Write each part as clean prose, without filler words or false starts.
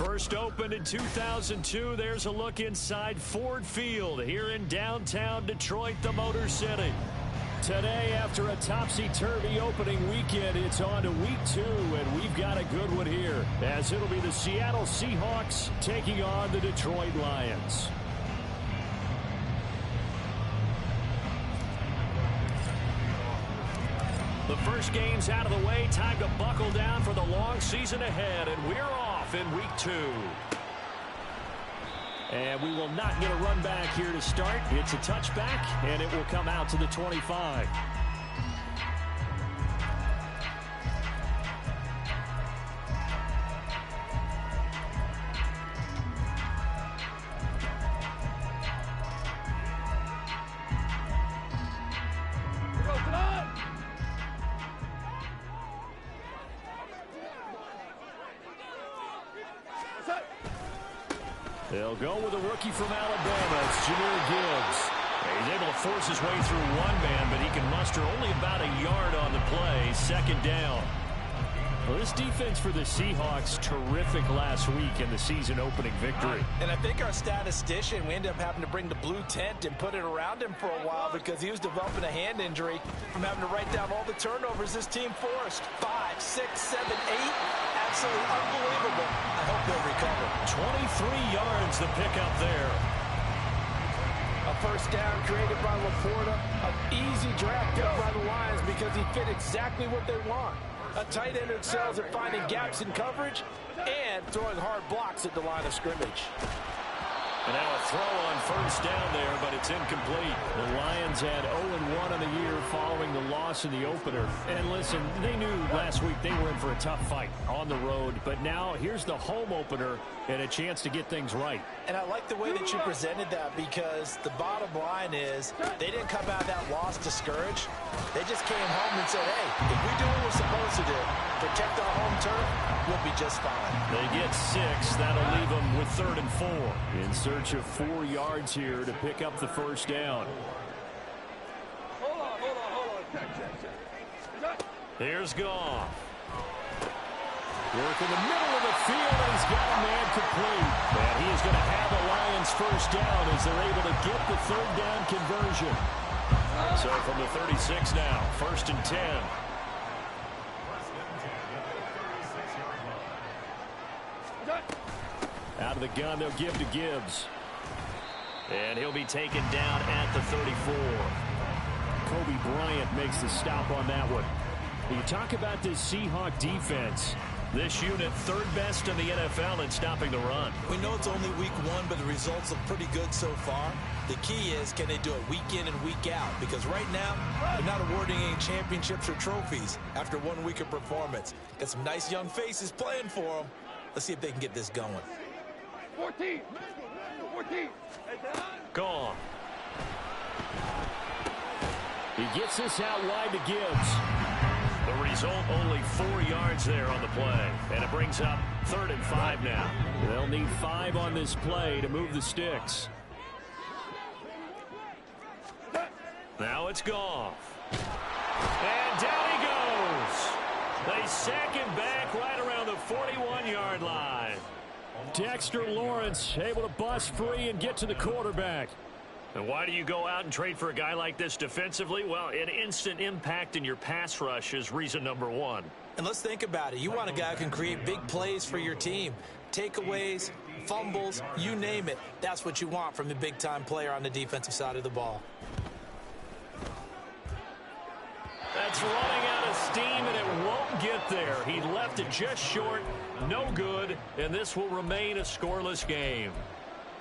First opened in 2002, there's a look inside Ford Field here in downtown Detroit, the Motor City. Today, after a topsy-turvy opening weekend, it's on to week 2, and we've got a good one here, as it'll be the Seattle Seahawks taking on the Detroit Lions. The first game's out of the way. Time to buckle down for the long season ahead, and we're off in week 2. And we will not get a run back here to start. It's a touchback, and it will come out to the 25. They'll go with a rookie from Alabama. It's Jahmyr Gibbs. He's able to force his way through one man, but he can muster only about a yard on the play. Second down. Well, this defense for the Seahawks, terrific last week in the season-opening victory. And I think our statistician, we ended up having to bring the blue tent and put it around him for a while because he was developing a hand injury from having to write down all the turnovers this team forced. 5, 6, 7, 8. Absolutely unbelievable. I hope they'll recover. 23 yards the pickup there. A first down created by Laporta. An easy draft up by the Lions because he fit exactly what they want. A tight end excels at finding gaps in coverage and throwing hard blocks at the line of scrimmage. And now a throw on first down there, but it's incomplete. The Lions had 0-1 on the year following the loss in the opener. And listen, they knew last week they were in for a tough fight on the road. But now here's the home opener and a chance to get things right. And I like the way that you presented that because the bottom line is they didn't come out of that loss discouraged. They just came home and said, hey, if we do what we're supposed to do, protect our home turf, we'll be just fine. They get 6. That'll leave them with 3rd and 4. In search of 4 yards here to pick up the first down. Hold on. Check. Here's Goff. Work in the middle of the field, and he's got a man complete. And he is going to have the Lions first down as they're able to get the 3rd down conversion. So from the 36 now, 1st and 10. Out of the gun, they'll give to Gibbs. And he'll be taken down at the 34. Kobe Bryant makes the stop on that one. You talk about this Seahawk defense. This unit, 3rd best in the NFL in stopping the run. We know it's only week 1, but the results look pretty good so far. The key is, can they do it week in and week out? Because right now, they're not awarding any championships or trophies after 1 week of performance. Got some nice young faces playing for them. Let's see if they can get this going. 14. Gone. He gets this out wide to Gibbs. The result, only 4 yards there on the play. And it brings up 3rd and 5 now. They'll need 5 on this play to move the sticks. Now it's Goff. And down he goes. They sack him back right around the 41-yard line. Dexter Lawrence able to bust free and get to the quarterback. And why do you go out and trade for a guy like this defensively? Well, an instant impact in your pass rush is reason number 1. And let's think about it. You want a guy who can create big plays for your team. Takeaways, fumbles, you name it. That's what you want from the big-time player on the defensive side of the ball. That's running out of steam, and it won't get there. He left it just short, no good, and this will remain a scoreless game.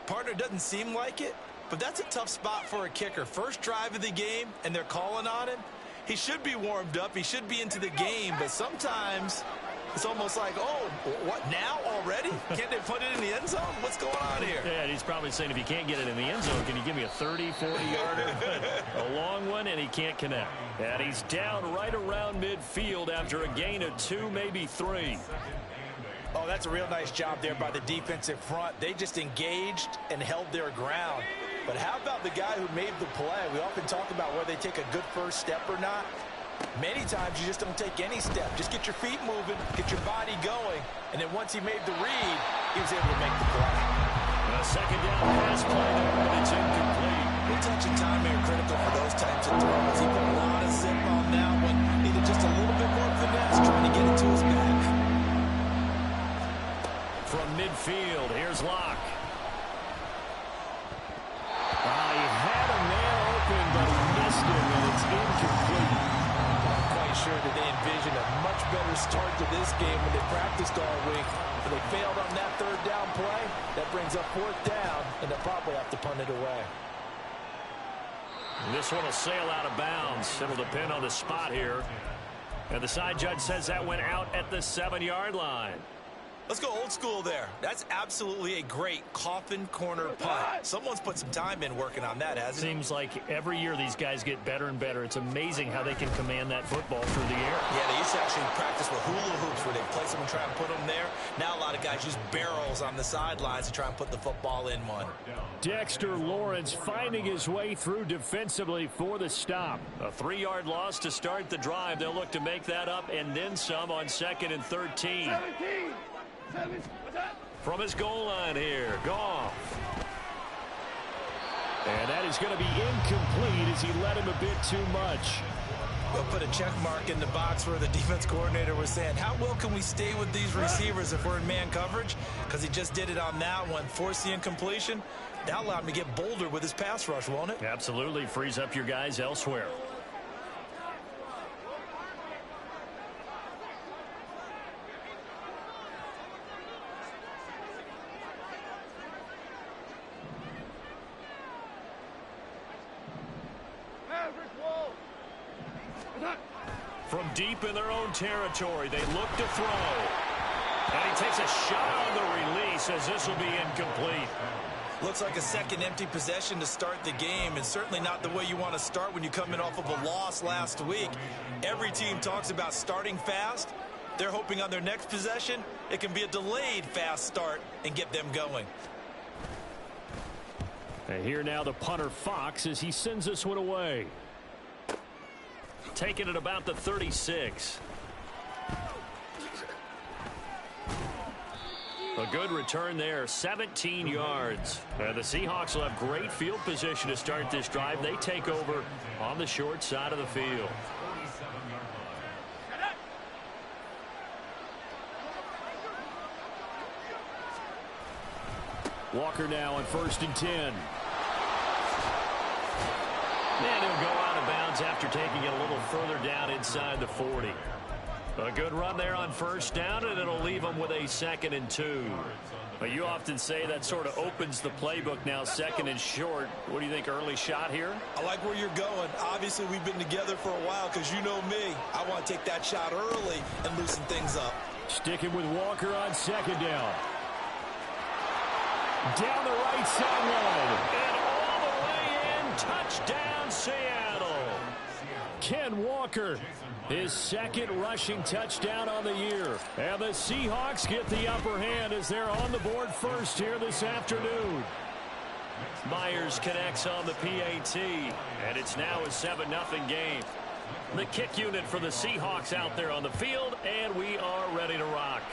Partner, doesn't seem like it, but that's a tough spot for a kicker. First drive of the game, and they're calling on him. He should be warmed up. He should be into the game, but sometimes it's almost like, oh, what, now already? Can't they put it in the end zone? What's going on here? Yeah, and he's probably saying, if you can't get it in the end zone, can you give me a 30, 40-yarder? A long one, and he can't connect. And he's down right around midfield after a gain of 2, maybe 3. Oh, that's a real nice job there by the defensive front. They just engaged and held their ground. But how about the guy who made the play? We often talk about whether they take a good first step or not. Many times you just don't take any step. Just get your feet moving, get your body going, and then once he made the read, he was able to make the play. A second down pass play there, and it's incomplete. Good touch and timing are critical for those types of throws. He put a lot of zip on that one. Needed just a little bit more finesse trying to get it to his back. From midfield, here's Locke. He had a man open, but he missed him, and it's incomplete. I'm quite sure that they envisioned a much better start to this game when they practiced all week. But they failed on that third down play. That brings up fourth down, and they'll probably have to punt it away. This one will sail out of bounds. It'll depend on the spot here. And the side judge says that went out at the 7-yard line. Let's go old school there. That's absolutely a great coffin corner punt. Someone's put some time in working on that, hasn't it? Seems like every year these guys get better and better. It's amazing how they can command that football through the air. Yeah, they used to actually practice with hula hoops where they place them and try and put them there. Now a lot of guys use barrels on the sidelines to try and put the football in one. Dexter Lawrence finding his way through defensively for the stop. A 3-yard loss to start the drive. They'll look to make that up and then some on 2nd and 13. 17. 7. From his goal line here, Goff. And that is going to be incomplete as he led him a bit too much. We'll put a check mark in the box where the defense coordinator was saying, how well can we stay with these receivers if we're in man coverage? Because he just did it on that one, forced the incompletion. That allowed him to get bolder with his pass rush, won't it? Absolutely. Frees up your guys elsewhere. From deep in their own territory, they look to throw. And he takes a shot on the release as this will be incomplete. Looks like a second empty possession to start the game, and certainly not the way you want to start when you come in off of a loss last week. Every team talks about starting fast. They're hoping on their next possession, it can be a delayed fast start and get them going. And here now the punter Fox as he sends this one away. Taking it about the 36. A good return there, 17 yards. And the Seahawks will have great field position to start this drive. They take over on the short side of the field. Walker now on 1st and 10. And he'll go out of bounds after taking it a little further down inside the 40. A good run there on 1st down, and it'll leave them with a 2nd and 2. But you often say that sort of opens the playbook now, 2nd and short. What do you think, early shot here? I like where you're going. Obviously, we've been together for a while because you know me. I want to take that shot early and loosen things up. Sticking with Walker on 2nd down. Down the right sideline. And all the way in. Touchdown, Seattle. Ken Walker, his 2nd rushing touchdown on the year. And the Seahawks get the upper hand as they're on the board first here this afternoon. Myers connects on the PAT, and it's now a 7-0 game. The kick unit for the Seahawks out there on the field, and we are ready to rock.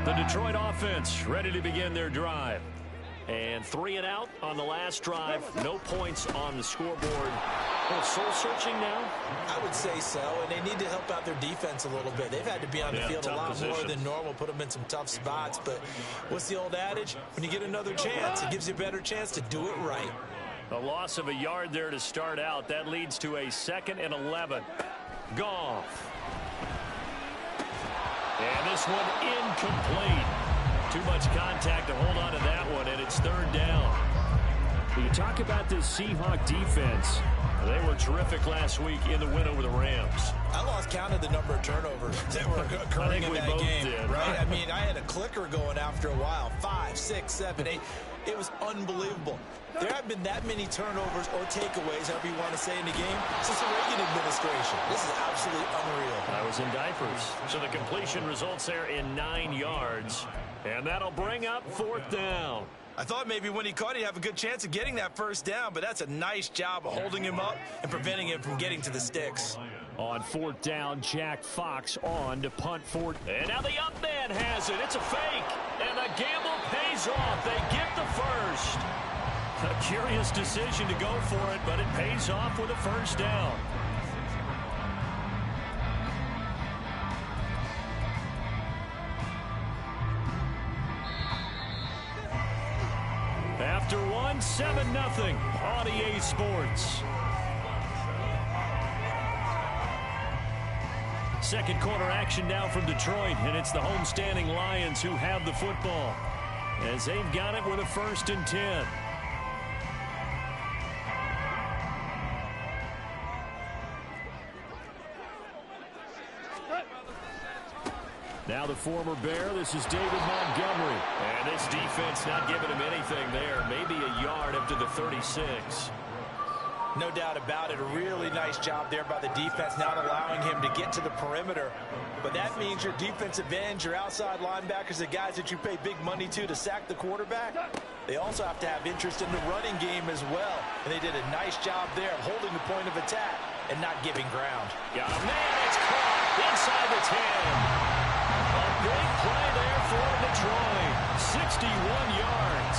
The Detroit offense ready to begin their drive. And 3 and out on the last drive. No points on the scoreboard. A little soul-searching now? I would say so, and they need to help out their defense a little bit. They've had to be on the field a lot more than normal, put them in some tough spots. But what's the old adage? When you get another chance, it gives you a better chance to do it right. A loss of a yard there to start out. That leads to a 2nd and 11. Goff. And this one incomplete. Too much contact to hold on to that one, and it's 3rd down. When you talk about this Seahawk defense, they were terrific last week in the win over the Rams. I lost counted the number of turnovers that were occurring in that game. Did, right? I mean, I had a clicker going after a while. 5, 6, 7, 8. It was unbelievable. There haven't been that many turnovers or takeaways, however you want to say, in the game since the Reagan administration. This is absolutely unreal. I was in diapers. So the completion results there in 9 yards. And that'll bring up 4th down. I thought maybe when he caught it, he'd have a good chance of getting that first down, but that's a nice job of holding him up and preventing him from getting to the sticks. On 4th down, Jack Fox on to punt for. And now the up man has it. It's a fake. And the gamble pays off. They get the first. A curious decision to go for it, but it pays off with a first down. After one, 7-0 on EA Sports. Second quarter action now from Detroit, and it's the homestanding Lions who have the football as they've got it with a 1st and 10. Now the former Bear, this is David Montgomery. And this defense not giving him anything there. Maybe a yard up to the 36. No doubt about it. A really nice job there by the defense, not allowing him to get to the perimeter. But that means your defensive ends, your outside linebackers, the guys that you pay big money to sack the quarterback, they also have to have interest in the running game as well. And they did a nice job there of holding the point of attack and not giving ground. Yeah, man, it's caught inside the 10. A big play there for Detroit. 61 yards.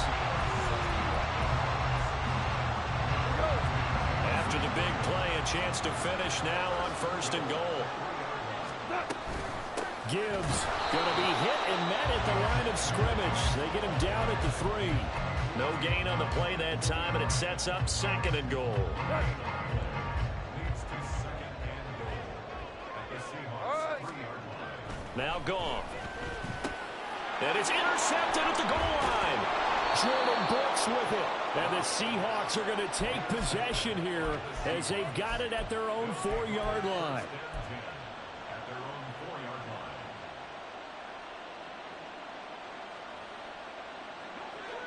After the big play, a chance to finish now on 1st and goal. Gibbs going to be hit and met at the line of scrimmage. They get him down at the 3. No gain on the play that time, and it sets up 2nd and goal. Now gone. And it's intercepted at the goal line. Jordan Brooks with it. And the Seahawks are going to take possession here as they've got it at their own 4-yard line.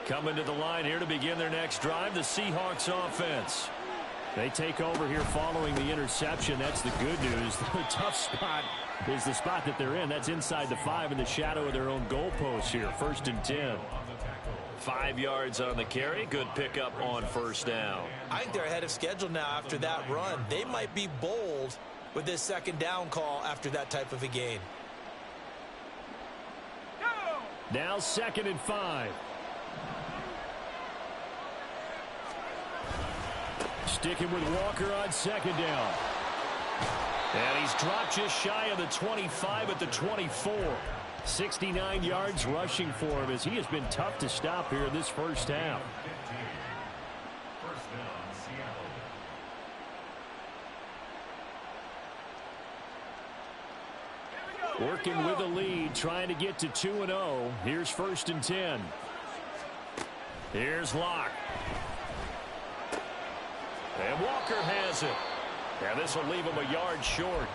Coming to the line here to begin their next drive, the Seahawks offense. They take over here following the interception. That's the good news. The tough spot is the spot that they're in. That's inside the 5 in the shadow of their own goalpost here. 1st and 10. 5 yards on the carry. Good pickup on 1st down. I think they're ahead of schedule now after that run. They might be bold with this 2nd down call after that type of a gain. Now 2nd and 5. Sticking with Walker on 2nd down. And he's dropped just shy of the 25 at the 24. 69 yards rushing for him as he has been tough to stop here in this 1st half. Working with a lead, trying to get to 2-0. Here's 1st and 10. Here's Locke. And Walker has it. And this will leave him a yard short.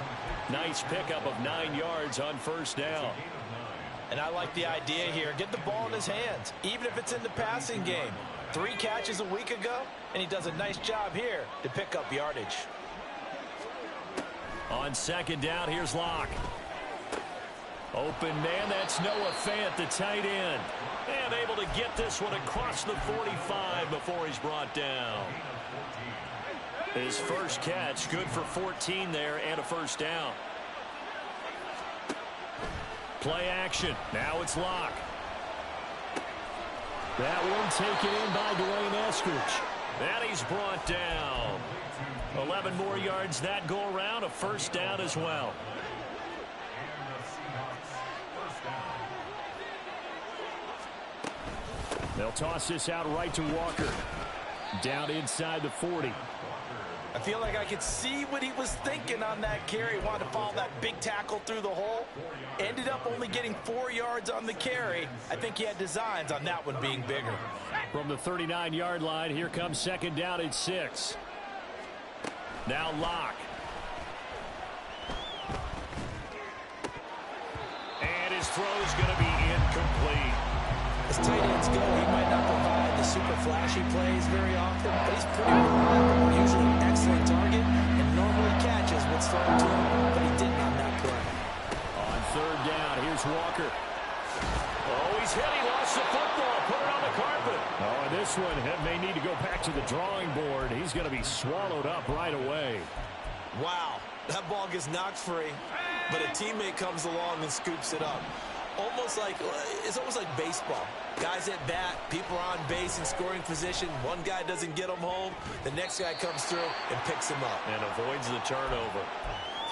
Nice pickup of 9 yards on 1st down. And I like the idea here. Get the ball in his hands, even if it's in the passing game. 3 catches a week ago, and he does a nice job here to pick up yardage. On 2nd down, here's Locke. Open man, that's Noah Fant, the tight end. And able to get this one across the 45 before he's brought down. His first catch, good for 14 there and a 1st down. Play action. Now it's Locke. That one taken in by Dwayne Eskridge. And he's brought down. 11 more yards that go around, a 1st down as well. They'll toss this out right to Walker. Down inside the 40. I feel like I could see what he was thinking on that carry. Wanted to follow that big tackle through the hole. Ended up only getting 4 yards on the carry. I think he had designs on that one being bigger. From the 39-yard line, here comes 2nd down at 6. Now Locke. throw is going to be incomplete. As tight ends go, he might not provide the super flashy plays very often, but he's pretty reliable, usually an excellent target, and normally catches what's thrown to him, but he didn't on that play. On third down, here's Walker. Oh, he's hit. He lost the football. Put it on the carpet. Oh, and this one may need to go back to the drawing board. He's going to be swallowed up right away. Wow, that ball gets knocked free, but a teammate comes along and scoops it up. It's almost like baseball. Guys at bat, people are on base in scoring position. One guy doesn't get them home. The next guy comes through and picks him up. And avoids the turnover.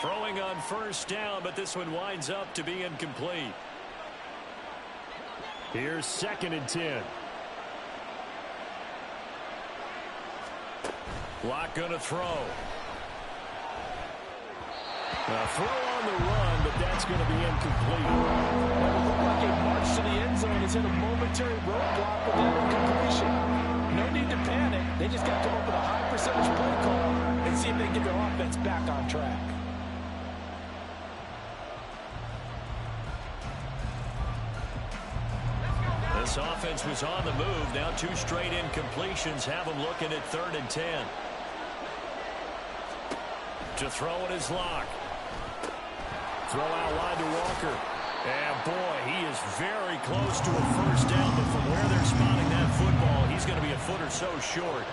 Throwing on first down, but this one winds up to be incomplete. Here's 2nd and 10. Lock gonna throw. A throw on the run, but that's going to be incomplete. It looked like a march to the end zone has hit a momentary roadblock with that incompletion. No need to panic. They just got to come up with a high percentage play call and see if they can get their offense back on track. This offense was on the move. Now 2 straight incompletions have them looking at 3rd and 10. To throw it is Lock. Throw out wide to Walker. And boy, he is very close to a first down, but from where they're spotting that football, he's going to be a foot or so short.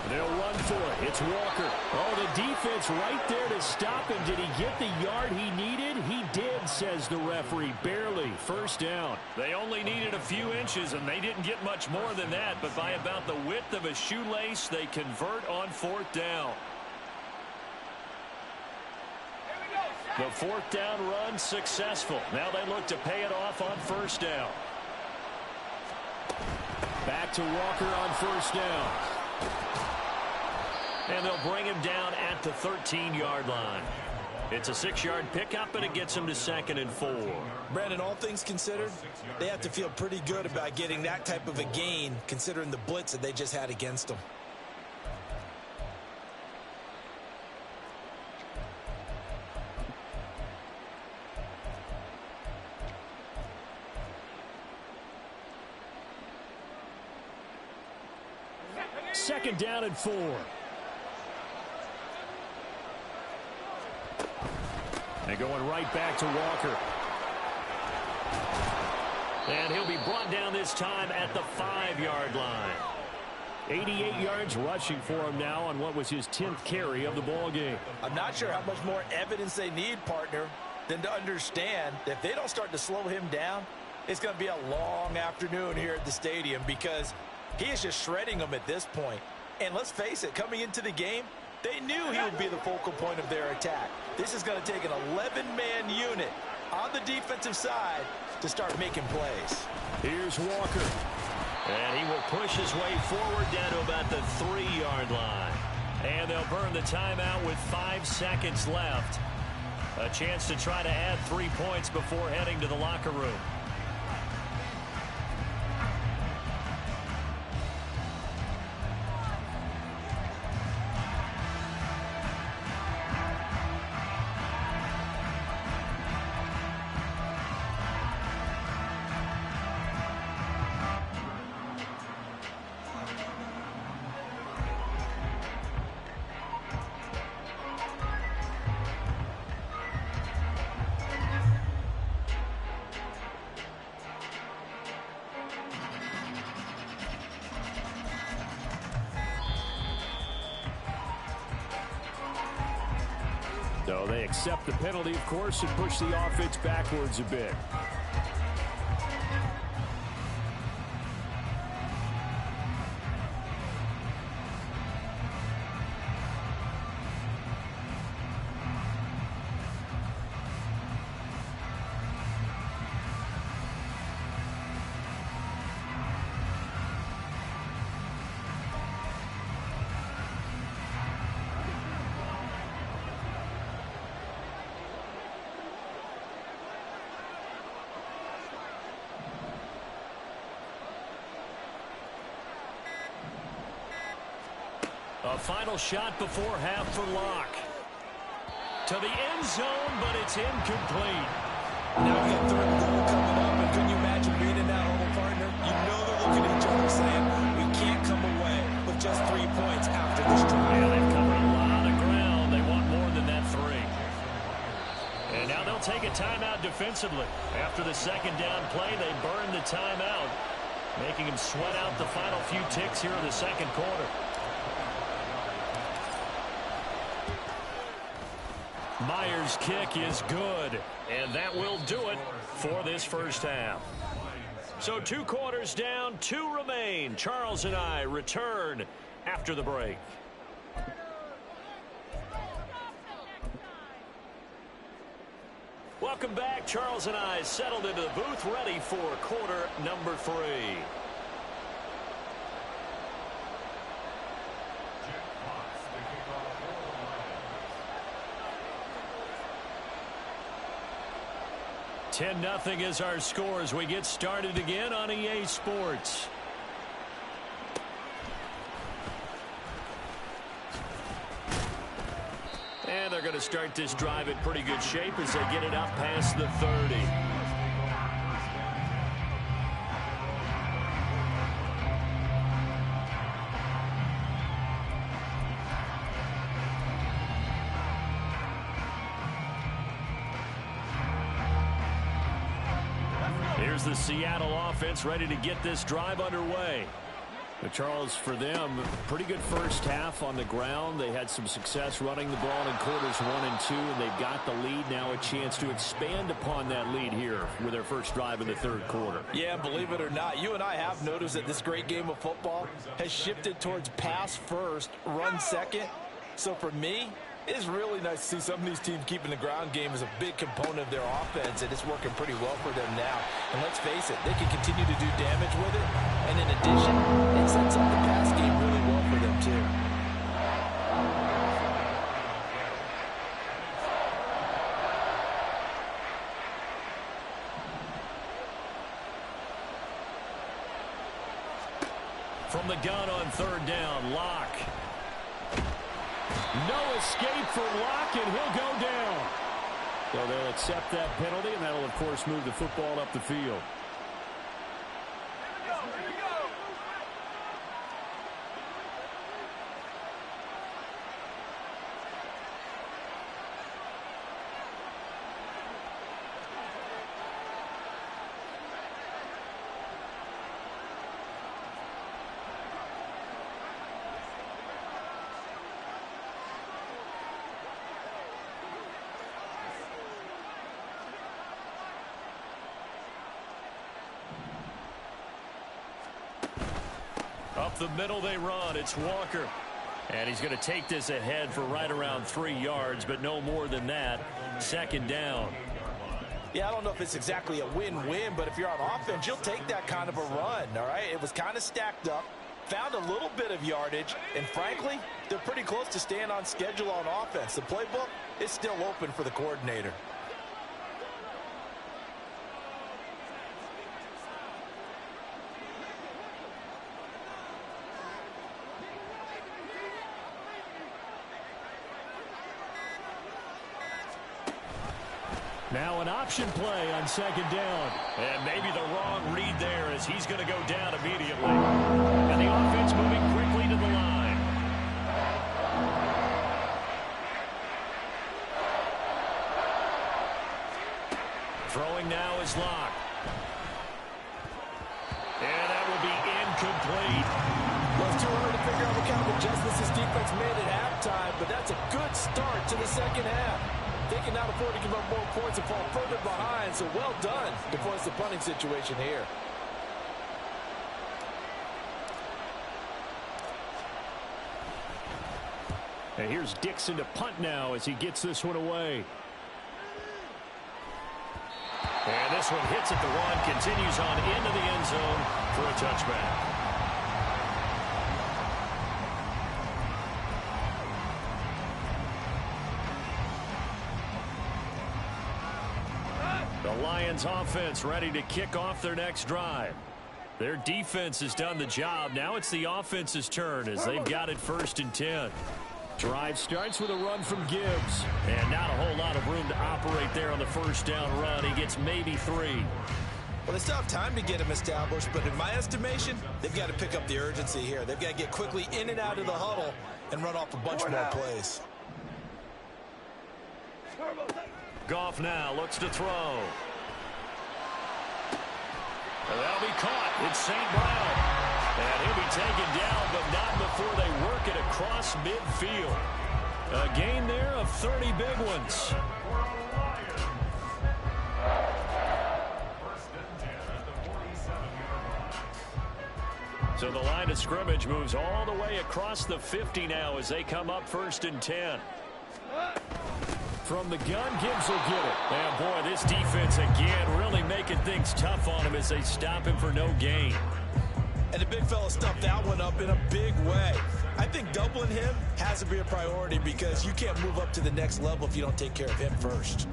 They'll run for it. It's Walker. Oh, the defense right there to stop him. Did he get the yard he needed? He did, says the referee. Barely. First down. They only needed a few inches, and they didn't get much more than that. But by about the width of a shoelace, they convert on 4th down. The 4th down run successful. Now they look to pay it off on first down. Back to Walker on first down. And they'll bring him down at the 13-yard line. It's a 6-yard pickup, but it gets him to 2nd and 4. Brandon, all things considered, they have to feel pretty good about getting that type of a gain, considering the blitz that they just had against them. Second down and 4. And going right back to Walker. And he'll be brought down this time at the 5-yard line. 88 yards rushing for him now on what was his 10th carry of the ball game. I'm not sure how much more evidence they need, partner, than to understand that if they don't start to slow him down, it's going to be a long afternoon here at the stadium because he is just shredding them at this point. And let's face it, coming into the game, they knew he would be the focal point of their attack. This is going to take an 11-man unit on the defensive side to start making plays. Here's Walker. And he will push his way forward down to about the 3-yard line. And they'll burn the timeout with 5 seconds left. A chance to try to add 3 points before heading to the locker room. So they accept the penalty, of course, and push the offense backwards a bit. A final shot before half for Locke. To the end zone, but it's incomplete. Now we got third and goal coming up, and can you imagine being in that huddle, partner? You know they're looking at each other saying, we can't come away with just 3 points after this drive. Yeah, they've covered a lot of ground. They want more than that 3. And now they'll take a timeout defensively. After the second down play, they burn the timeout, making them sweat out the final few ticks here in the second quarter. Myers' kick is good, and that will do it for this first half. So 2 quarters down, 2 remain. Charles and I return after the break. Welcome back. Charles and I settled into the booth, ready for quarter number 3. (10-0) is our score as we get started again on EA Sports. And they're going to start this drive in pretty good shape as they get it out past the 30. Here's the Seattle offense ready to get this drive underway. But Charles, for them, pretty good first half on the ground. They had some success running the ball in quarters 1 and 2, and they've got the lead. Now a chance to expand upon that lead here with their first drive in the third quarter. Yeah, believe it or not, you and I have noticed that this great game of football has shifted towards pass first, run second. So for me, it's really nice to see some of these teams keeping the ground game as a big component of their offense, and it's working pretty well for them now. And let's face it, they can continue to do damage with it. And in addition, it sets up the pass game really well for them, too. From the gun on third down, Locke. No escape for Locke, and he'll go down. So they'll accept that penalty, and that'll, of course, move the football up the field. Up the middle they run. It's Walker. And he's going to take this ahead for right around 3 yards, but no more than that. Second down. Yeah, I don't know if it's exactly a win-win, but if you're on offense, you'll take that kind of a run, all right? It was kind of stacked up, found a little bit of yardage, and frankly, they're pretty close to staying on schedule on offense. The playbook is still open for the coordinator. Now an option play on second down. And maybe the wrong read there as he's going to go down immediately. And the offense moving quickly to the line. Throwing now is Locke. And that will be incomplete. Well, it's too early to figure out what kind of adjustments this defense made at halftime, but that's a good start to the second half. They can now afford to give up more points and fall further behind, so well done to force the punting situation here. And here's Dixon to punt now as he gets this one away. And this one hits at the 1, continues on into the end zone for a touchback. The Lions offense ready to kick off their next drive. Their defense has done the job. Now it's the offense's turn as they've got it 1st and 10. Drive starts with a run from Gibbs. And not a whole lot of room to operate there on the first down run. He gets maybe 3. Well, they still have time to get him established, but in my estimation, they've got to pick up the urgency here. They've got to get quickly in and out of the huddle and run off a bunch more plays. Goff now looks to throw. And that'll be caught. It's St. Brown. And he'll be taken down, but not before they work it across midfield. A gain there of 30 big ones. So the line of scrimmage moves all the way across the 50 now as they come up 1st and 10. From the gun, Gibbs will get it. And boy, this defense again really making things tough on him as they stop him for no gain. And the big fella stuffed that one up in a big way. I think doubling him has to be a priority because you can't move up to the next level if you don't take care of him first.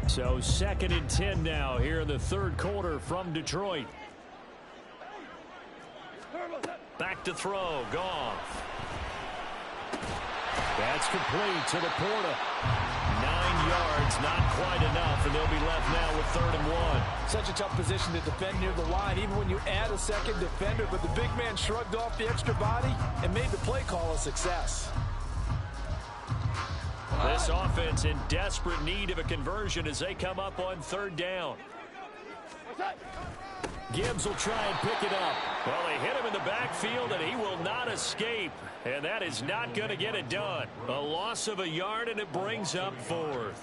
So 2nd and 10 now here in the 3rd quarter from Detroit. Back to throw. Goff. That's complete to the Porta. 9 yards, not quite enough, and they'll be left now with 3rd and 1. Such a tough position to defend near the line, even when you add a second defender. But the big man shrugged off the extra body and made the play call a success. This offense in desperate need of a conversion as they come up on 3rd down. Gibbs will try and pick it up. Well, they hit him in the backfield, and he will not escape. And that is not going to get it done. A loss of a yard, and it brings up 4th.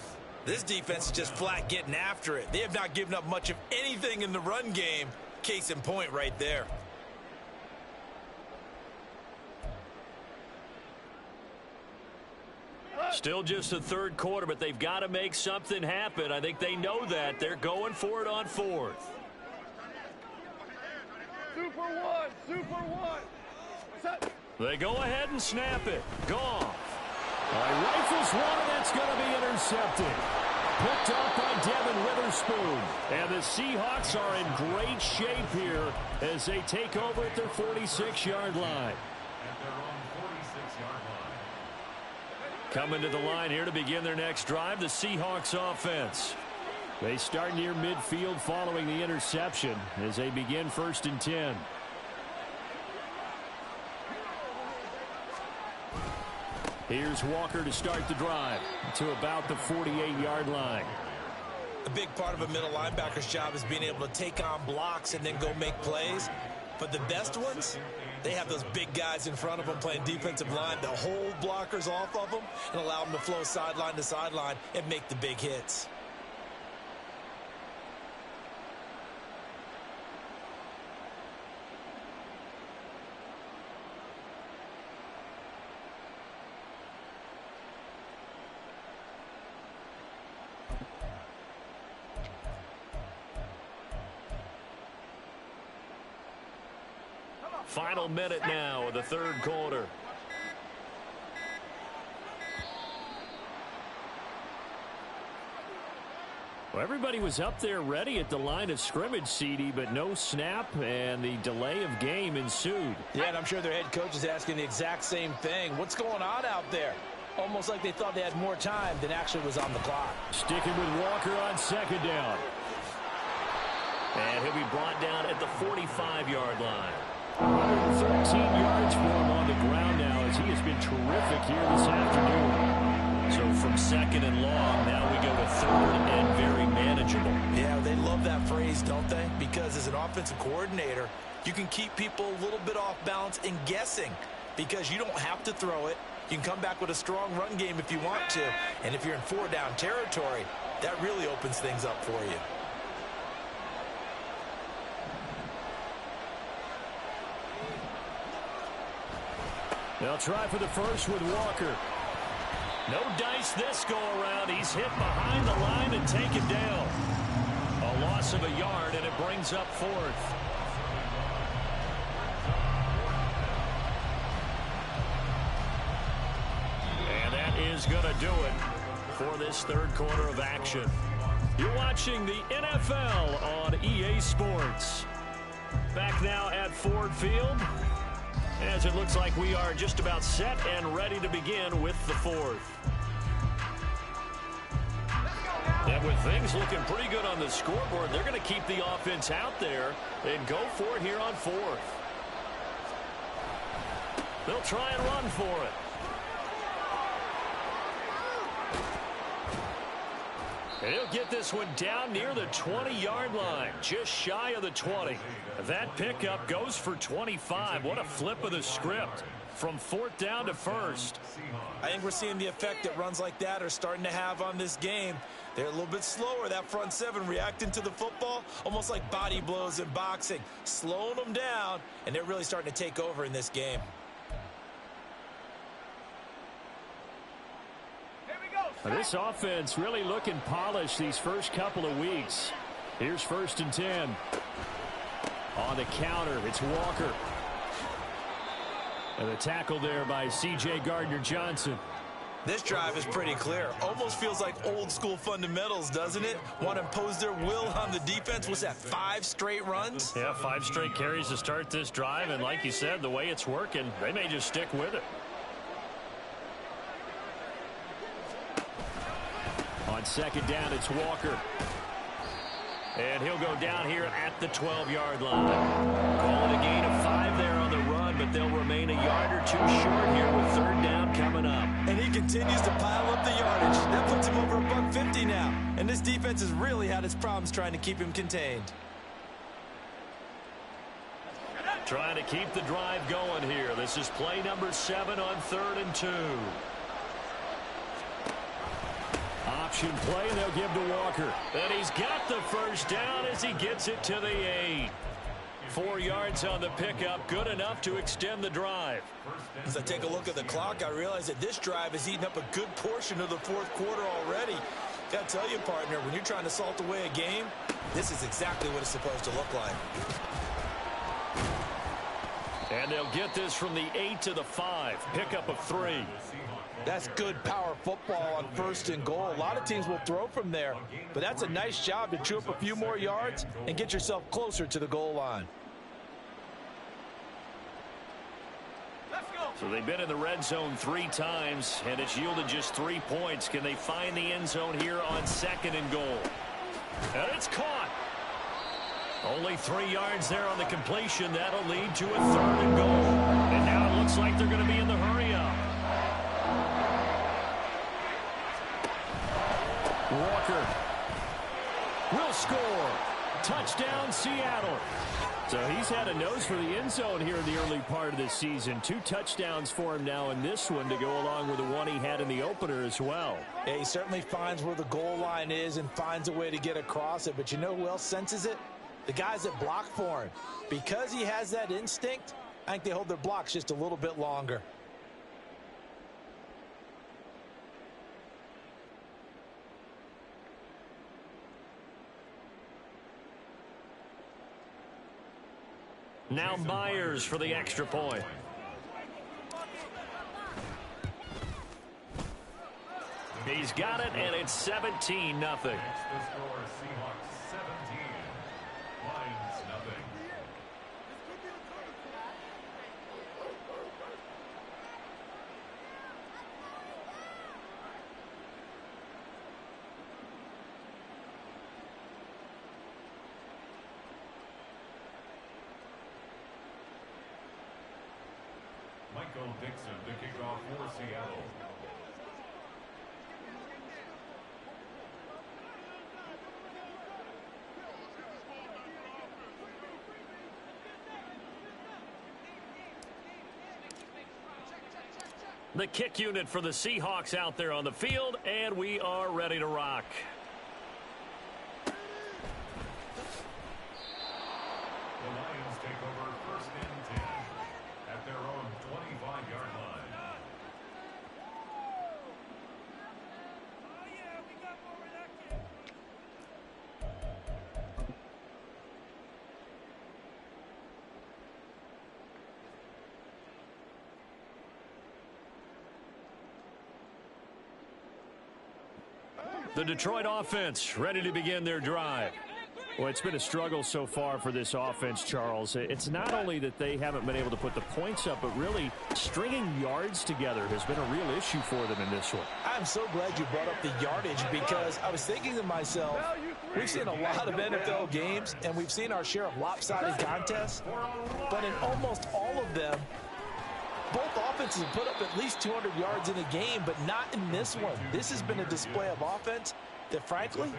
This defense is just flat getting after it. They have not given up much of anything in the run game. Case in point right there. Still just the 3rd quarter, but they've got to make something happen. I think they know that. They're going for it on 4th. Super one, super one. They go ahead and snap it. Goff. Rifles one, and that's going to be intercepted. Picked up by Devin Witherspoon. And the Seahawks are in great shape here as they take over at their 46-yard line. Coming to the line here to begin their next drive, the Seahawks offense. They start near midfield following the interception as they begin 1st and 10. Here's Walker to start the drive to about the 48-yard line. A big part of a middle linebacker's job is being able to take on blocks and then go make plays. But the best ones, they have those big guys in front of them playing defensive line that hold blockers off of them and allow them to flow sideline to sideline and make the big hits. Final minute now of the 3rd quarter. Well, everybody was up there ready at the line of scrimmage, CD, but no snap, and the delay of game ensued. Yeah, and I'm sure their head coach is asking the exact same thing. What's going on out there? Almost like they thought they had more time than actually was on the clock. Sticking with Walker on 2nd down. And he'll be brought down at the 45-yard line. 113 yards for him on the ground now as he has been terrific here this afternoon. So from 2nd and long, now we go to 3rd and very manageable. Yeah, they love that phrase, don't they? Because as an offensive coordinator, you can keep people a little bit off balance and guessing because you don't have to throw it. You can come back with a strong run game if you want to. And if you're in 4-down territory, that really opens things up for you. They'll try for the first with Walker. No dice this go-around. He's hit behind the line and taken down. A loss of a yard, and it brings up 4th. And that is going to do it for this 3rd quarter of action. You're watching the NFL on EA Sports. back now at Ford Field, as it looks like we are just about set and ready to begin with the fourth. And with things looking pretty good on the scoreboard, they're going to keep the offense out there and go for it here on fourth. They'll try and run for it. And he'll get this one down near the 20-yard line, just shy of the 20. That pickup goes for 25. What a flip of the script from fourth down to first. I think we're seeing the effect that runs like that are starting to have on this game. They're a little bit slower, that front seven, reacting to the football, almost like body blows in boxing, slowing them down, and they're really starting to take over in this game. This offense really looking polished these first couple of weeks. Here's 1st and 10. On the counter, it's Walker. And the tackle there by C.J. Gardner-Johnson. This drive is pretty clear. Almost feels like old school fundamentals, doesn't it? Want to impose their will on the defense. What's that, 5 straight runs? Yeah, 5 straight carries to start this drive. And like you said, the way it's working, they may just stick with it. On 2nd down, it's Walker. And he'll go down here at the 12-yard line. Calling a gain of 5 there on the run, but they'll remain a yard or 2 short here with 3rd down coming up. And he continues to pile up the yardage. That puts him over $150 now. And this defense has really had its problems trying to keep him contained. Trying to keep the drive going here. This is play number 7 on 3rd and 2. Option play, they'll give to Walker. And he's got the first down as he gets it to the 8. 4 yards on the pickup, good enough to extend the drive. As I take a look at the clock, I realize that this drive has eaten up a good portion of the 4th quarter already. Got to tell you, partner, when you're trying to salt away a game, this is exactly what it's supposed to look like. And they'll get this from the 8 to the 5. Pickup of 3. That's good power football on 1st and goal. A lot of teams will throw from there, but that's a nice job to chew up a few more yards and get yourself closer to the goal line. So they've been in the red zone 3 times, and it's yielded just 3 points. Can they find the end zone here on 2nd and goal? And it's caught. Only 3 yards there on the completion. That'll lead to a 3rd and goal. And now it looks like they're going to be in the hurry-up. Walker will score. Touchdown, Seattle. So he's had a nose for the end zone here in the early part of this season. 2 touchdowns for him now in this one to go along with the one he had in the opener as well. Yeah, he certainly finds where the goal line is and finds a way to get across it. But you know who else senses it? The guys that block for him. Because he has that instinct, I think they hold their blocks just a little bit longer. Now Myers for the extra point. He's got it, and it's 17-0. Dixon to kick off for Seattle. The kick unit for the Seahawks out there on the field, and we are ready to rock. The Lions take over 1st and 10 at their own 25-yard line. The Detroit offense ready to begin their drive. Well, it's been a struggle so far for this offense, Charles. It's not only that they haven't been able to put the points up, but really stringing yards together has been a real issue for them in this one. I'm so glad you brought up the yardage because I was thinking to myself, we've seen a lot of NFL games, and we've seen our share of lopsided contests, but in almost all of them, both offenses have put up at least 200 yards in a game, but not in this one. This has been a display of offense that, frankly,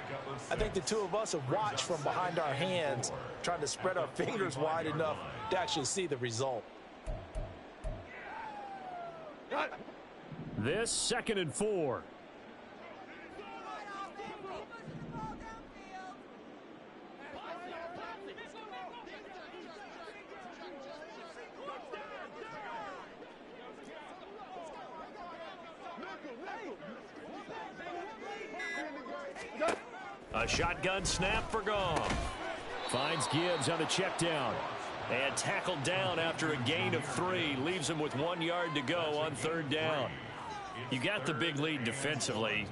I think the two of us have watched from behind our hands, trying to spread our fingers wide enough to actually see the result. This 2nd and 4. A shotgun snap for Goff. Finds Gibbs on the check down. And tackled down after a gain of 3. Leaves him with 1 yard to go on 3rd down. You got the big lead defensively.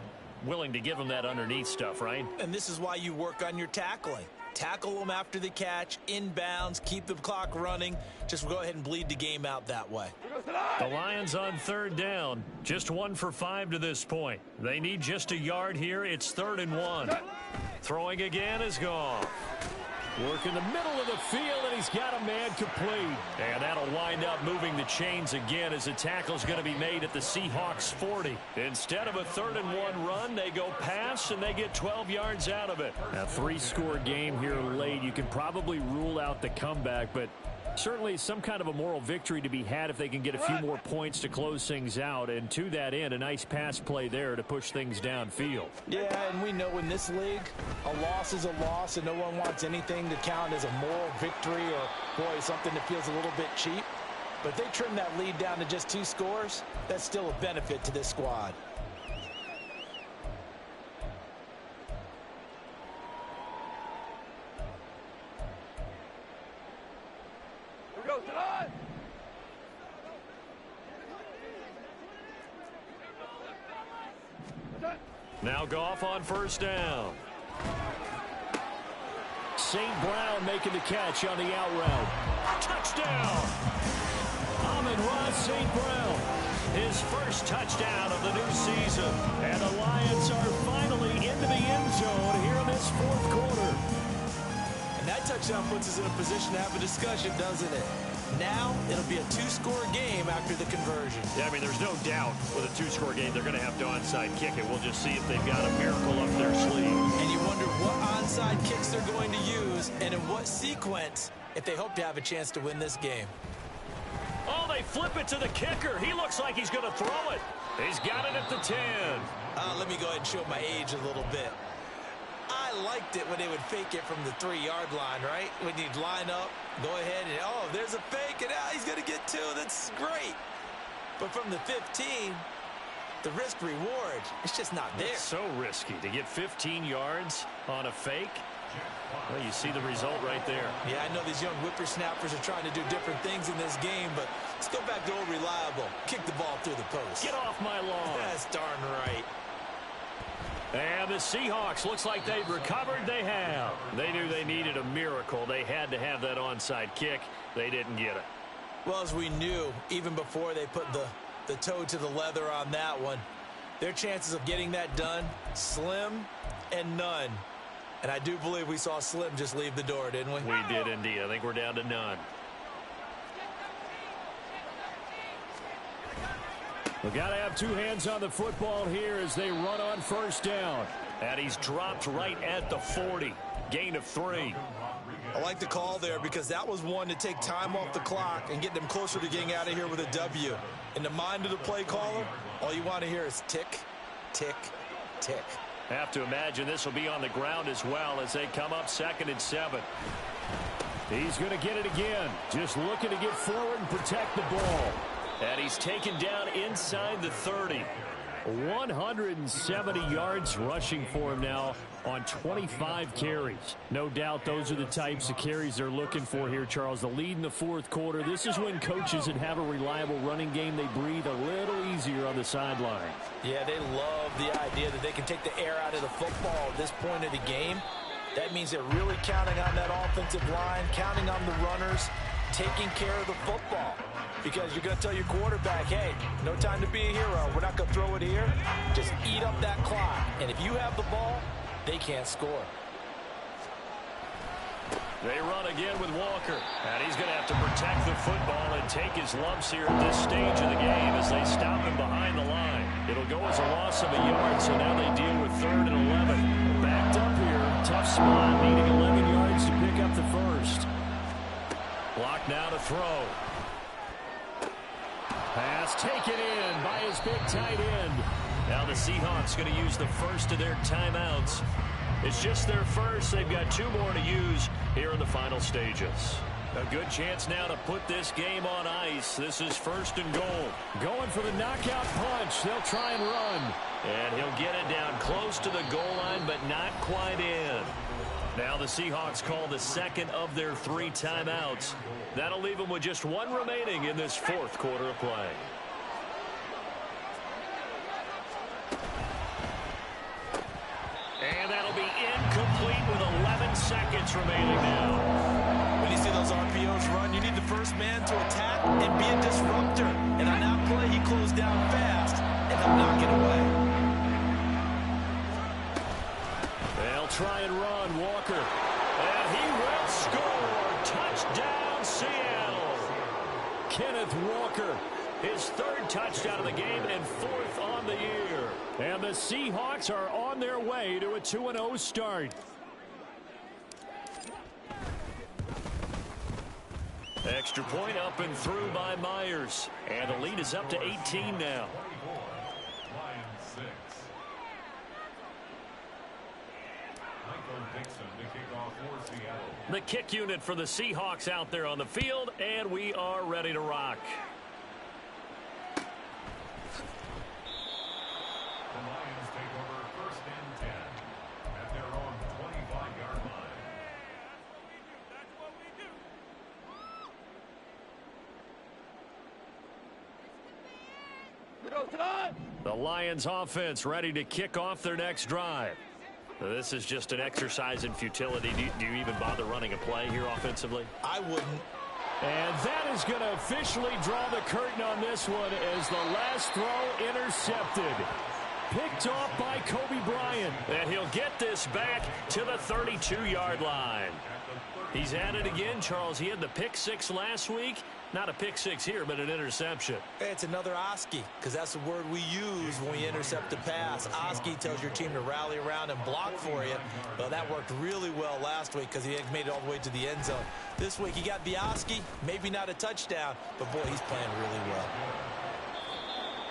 Willing to give him that underneath stuff, right? And this is why you work on your tackling. Tackle them after the catch, inbounds, keep the clock running. Just go ahead and bleed the game out that way. The Lions on 3rd down. Just 1 for 5 to this point. They need just a yard here. It's 3rd and 1. Throwing again is Goff. Work in the middle of the field, and he's got a man complete. And that'll wind up moving the chains again as the tackle's going to be made at the Seahawks 40. Instead of a 3rd and 1 run, they go pass, and they get 12 yards out of it. A 3-score game here late. You can probably rule out the comeback, but certainly some kind of a moral victory to be had if they can get a few more points to close things out. And to that end, a nice pass play there to push things downfield. Yeah, and we know in this league, a loss is a loss, and no one wants anything to count as a moral victory or, boy, something that feels a little bit cheap. But if they trim that lead down to just 2 scores, that's still a benefit to this squad. Now Goff on 1st down. St. Brown making the catch on the out route. Touchdown! Amon-Ra St. Brown. His first touchdown of the new season. And the Lions are finally into the end zone here in this 4th quarter. And that touchdown puts us in a position to have a discussion, doesn't it? Now it'll be a 2-score game after the conversion. Yeah, I mean, there's no doubt with a 2-score game they're going to have to onside kick it. We'll just see if they've got a miracle up their sleeve. And you wonder what onside kicks they're going to use and in what sequence if they hope to have a chance to win this game. Oh, they flip it to the kicker. He looks like he's going to throw it. He's got it at the 10. Let me go ahead and show my age a little bit. I liked it when they would fake it from the 3-yard line, right? When you'd line up, go ahead and, oh, there's a fake, and he's going to get 2. That's great. But from the 15, the risk-reward, it's just not there. It's so risky to get 15 yards on a fake. Well, you see the result right there. Yeah, I know these young whippersnappers are trying to do different things in this game, but let's go back to old reliable. Kick the ball through the post. Get off my lawn. That's darn right. And the Seahawks, looks like they've recovered. They have. They knew they needed a miracle. They had to have that onside kick. They didn't get it. Well, as we knew, even before they put the toe to the leather on that one, their chances of getting that done, slim and none. And I do believe we saw Slim just leave the door, didn't we? We did indeed. I think we're down to none. We've got to have 2 hands on the football here as they run on 1st down. And he's dropped right at the 40. Gain of 3. I like the call there because that was one to take time off the clock and get them closer to getting out of here with a W. In the mind of the play caller, all you want to hear is tick, tick, tick. Have to imagine this will be on the ground as well as they come up 2nd and 7. He's going to get it again. Just looking to get forward and protect the ball. And he's taken down inside the 30. 170 yards rushing for him now on 25 carries. No doubt those are the types of carries they're looking for here, Charles. The lead in the 4th quarter. This is when coaches that have a reliable running game, they breathe a little easier on the sideline. Yeah, they love the idea that they can take the air out of the football at this point of the game. That means they're really counting on that offensive line, counting on the runners, taking care of the football. Because you're going to tell your quarterback, hey, no time to be a hero. We're not going to throw it here. Just eat up that clock. And if you have the ball, they can't score. They run again with Walker. And he's going to have to protect the football and take his lumps here at this stage of the game as they stop him behind the line. It'll go as a loss of a yard, so now they deal with 3rd and 11. Backed up here. Tough spot, needing 11 yards to pick up the first. Block now to throw. Pass taken in by his big tight end. Now the Seahawks going to use the first of their timeouts. It's just their first. They've got 2 more to use here in the final stages. A good chance now to put this game on ice. This is 1st and goal. Going for the knockout punch. They'll try and run. And he'll get it down close to the goal line, but not quite in. Now the Seahawks call the second of their 3 timeouts. That'll leave them with just 1 remaining in this 4th quarter of play. And that'll be incomplete with 11 seconds remaining now. When you see those RPOs run, you need the first man to attack and be a disruptor. And on that play, he closed down fast, and he'll knock it away. They'll try and run, Walker. And he will score. Touchdown, Seattle. Kenneth Walker, his 3rd touchdown of the game and 4th on the year. And the Seahawks are on their way to a 2-0 start. Extra point up and through by Myers. And the lead is up to 18 now. The kick unit for the Seahawks out there on the field, and we are ready to rock. The Lions take over 1st and 10 at their own 25-yard line. That's what we do. Go, Todd! The Lions offense ready to kick off their next drive. This is just an exercise in futility. Do you even bother running a play here offensively? I wouldn't. And that is going to officially draw the curtain on this one as the last throw intercepted. Picked off by Kobe Bryant. And he'll get this back to the 32-yard line. He's at it again, Charles. He had the pick 6 last week. Not a pick 6 here, but an interception. It's another Oski, because that's the word we use when we intercept a pass. Oski tells your team to rally around and block for you. Well, that worked really well last week because he made it all the way to the end zone. This week he got the Oski, maybe not a touchdown, but boy, he's playing really well.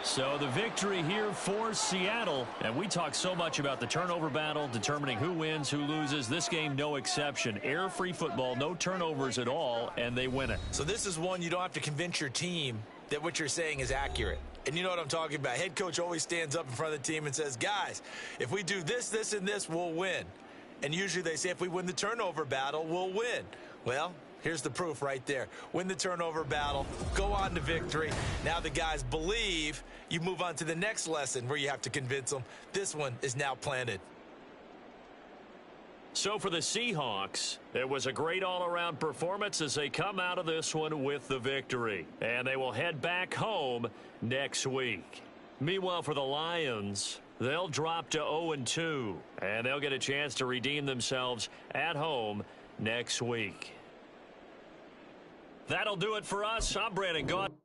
So the victory here for Seattle. And we talk so much about the turnover battle, determining who wins, who loses. This game, no exception. Error-free football, no turnovers at all, and they win it. So this is one you don't have to convince your team that what you're saying is accurate. And you know what I'm talking about. Head coach always stands up in front of the team and says, guys, if we do this, this, and this, we'll win. And usually they say if we win the turnover battle, we'll win. Well, here's the proof right there. Win the turnover battle, go on to victory. Now the guys believe. You move on to the next lesson where you have to convince them. This one is now planted. So for the Seahawks, it was a great all-around performance as they come out of this one with the victory. And they will head back home next week. Meanwhile, for the Lions, they'll drop to 0-2. And they'll get a chance to redeem themselves at home next week. That'll do it for us. I'm Brandon Gaudin.